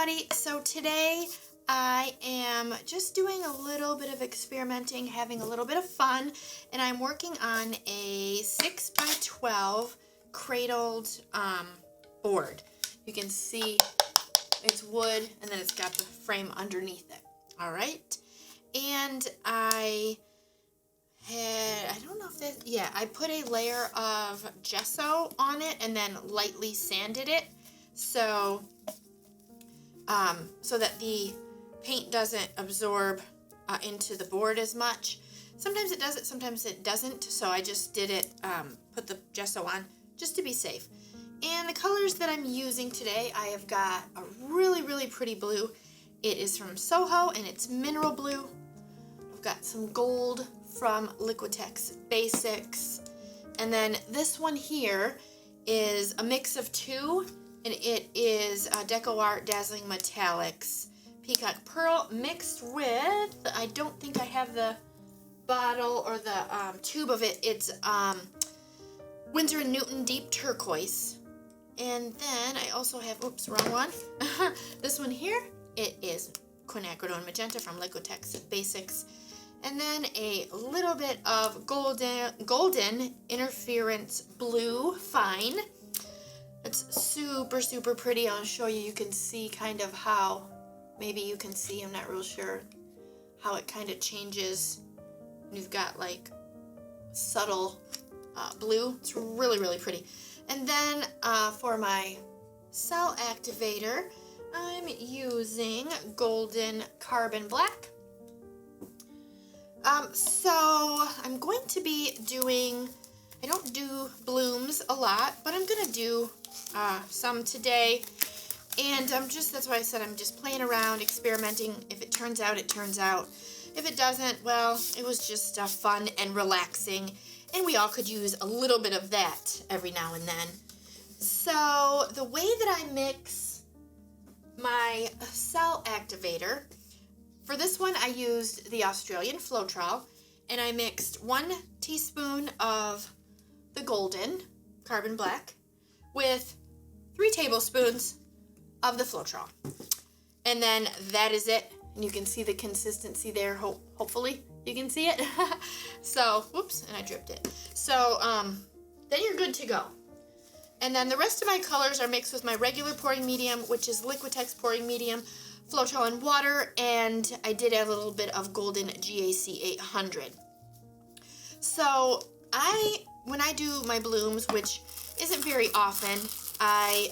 everybody. So today I am just doing a little bit of experimenting, having a little bit of fun, and I'm working on a 6x12 cradled board. You can see it's wood and then it's got the frame underneath it. All right. And I don't know if this, yeah, I put a layer of gesso on it and then lightly sanded it so that the paint doesn't absorb into the board as much. Sometimes it does it, sometimes it doesn't, so I just did it, put the gesso on just to be safe. And the colors that I'm using today, I have got a really, really pretty blue. It is from Soho and it's mineral blue. I've got some gold from Liquitex Basics. And then this one here is a mix of two, and it is DecoArt Dazzling Metallics Peacock Pearl mixed with, I don't think I have the bottle or the tube of it, it's Winsor & Newton Deep Turquoise. And then I also have, oops, wrong one. This one here, it is quinacridone magenta from Liquitex Basics. And then a little bit of golden interference blue fine. It's super, super pretty. I'll show you. You can see kind of how, maybe you can see, I'm not real sure, how it kind of changes. You've got like subtle blue. It's really, really pretty. And then for my cell activator, I'm using golden carbon black. So I'm going to be doing, I don't do blooms a lot, but I'm going to do some today. And that's why I said I'm just playing around, experimenting. If it turns out, it turns out. If it doesn't, well, it was just fun and relaxing. And we all could use a little bit of that every now and then. So the way that I mix my cell activator, for this one I used the Australian Floetrol, and I mixed 1 teaspoon of the golden carbon black with 3 tablespoons of the Floetrol. And then that is it. And you can see the consistency there, hopefully you can see it. So, whoops, and I dripped it. So, then you're good to go. And then the rest of my colors are mixed with my regular pouring medium, which is Liquitex pouring medium, Floetrol and water, and I did add a little bit of golden GAC 800. So, when I do my blooms, which isn't very often, I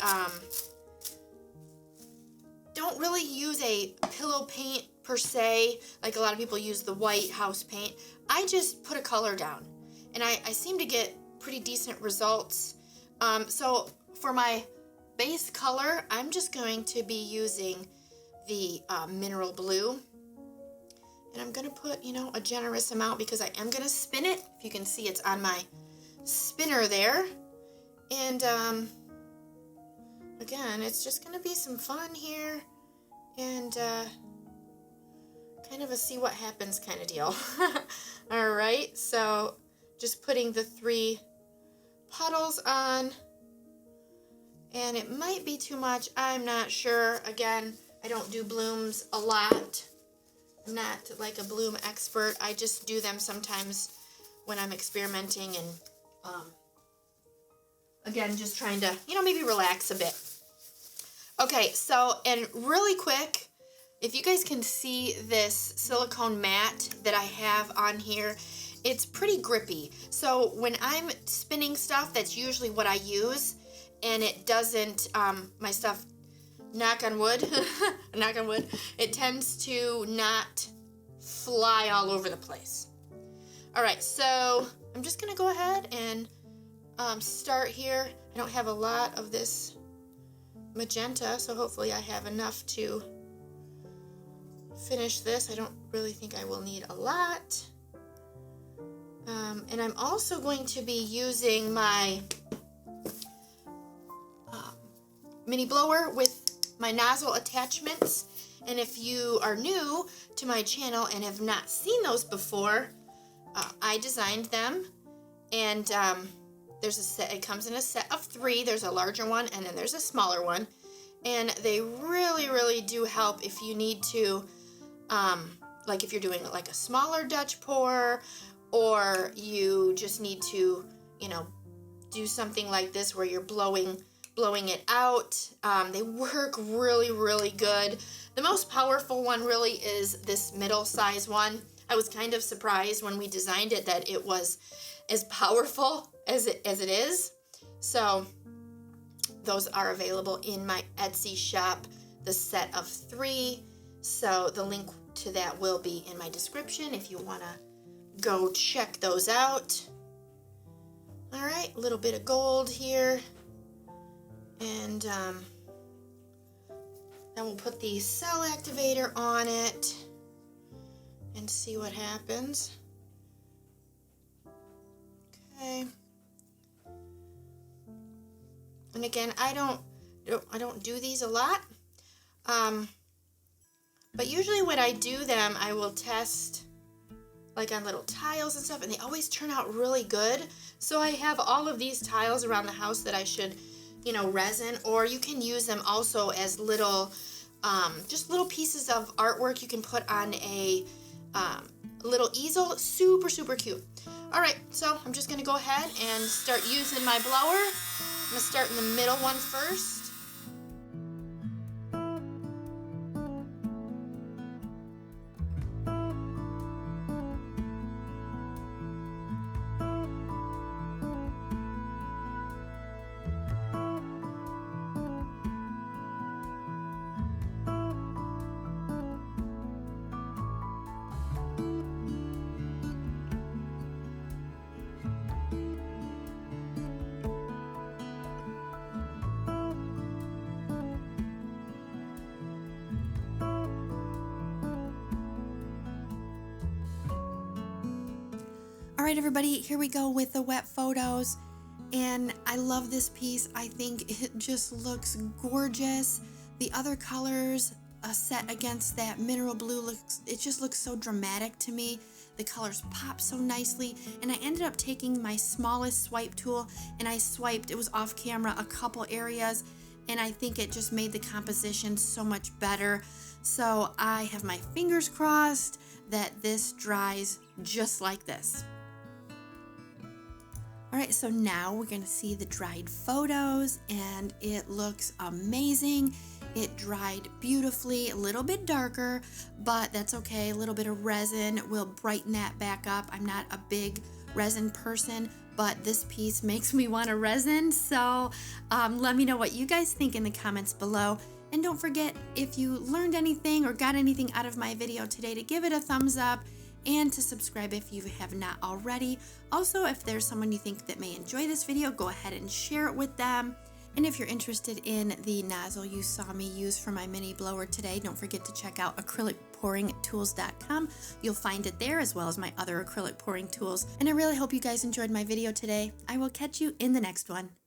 don't really use a pillow paint per se, like a lot of people use the white house paint. I just put a color down, and I seem to get pretty decent results. So for my base color, I'm just going to be using the mineral blue, and I'm gonna put, you know, a generous amount because I am gonna spin it. If you can see, it's on my spinner there. And again, it's just gonna be some fun here, and kind of a see what happens kind of deal. All right, so just putting the 3 puddles on, and it might be too much, I'm not sure. Again, I don't do blooms a lot. I'm not like a bloom expert. I just do them sometimes when I'm experimenting and again, just trying to, you know, maybe relax a bit. Okay, so, and really quick, if you guys can see this silicone mat that I have on here, it's pretty grippy. So when I'm spinning stuff, that's usually what I use, and it doesn't, my stuff, knock on wood, knock on wood, it tends to not fly all over the place. All right, so I'm just gonna go ahead and start here. I don't have a lot of this magenta, so hopefully I have enough to finish this. I don't really think I will need a lot. And I'm also going to be using my mini blower with my nozzle attachments. And if you are new to my channel and have not seen those before, I designed them, and there's a set. It comes in a set of 3. There's a larger one and then there's a smaller one, and they really do help if you need to, like if you're doing like a smaller Dutch pour, or you just need to, you know, do something like this where you're blowing it out. They work really good. The most powerful one really is this middle size one. I was kind of surprised when we designed it that it was as powerful as it is. So those are available in my Etsy shop, the set of 3. So the link to that will be in my description if you want to go check those out. All right, a little bit of gold here. And then we'll put the cell activator on it and see what happens. Okay. And again, I don't do these a lot. But usually when I do them, I will test like on little tiles and stuff, and they always turn out really good. So I have all of these tiles around the house that I should, you know, resin, or you can use them also as little, just little pieces of artwork you can put on a little easel. Super cute. All right, so I'm just gonna go ahead and start using my blower. I'm gonna start in the middle one first. All right, everybody, here we go with the wet photos. And I love this piece. I think it just looks gorgeous. The other colors set against that mineral blue, it just looks so dramatic to me. The colors pop so nicely. And I ended up taking my smallest swipe tool and I swiped, it was off camera, a couple areas. And I think it just made the composition so much better. So I have my fingers crossed that this dries just like this. All right, so now we're gonna see the dried photos and it looks amazing. It dried beautifully, a little bit darker, but that's okay. A little bit of resin will brighten that back up. I'm not a big resin person, but this piece makes me want to resin. So let me know what you guys think in the comments below. And don't forget, if you learned anything or got anything out of my video today, to give it a thumbs up and to subscribe if you have not already. Also, if there's someone you think that may enjoy this video, go ahead and share it with them. And if you're interested in the nozzle you saw me use for my mini blower today, don't forget to check out acrylicpouringtools.com. You'll find it there, as well as my other acrylic pouring tools. And I really hope you guys enjoyed my video today. I will catch you in the next one.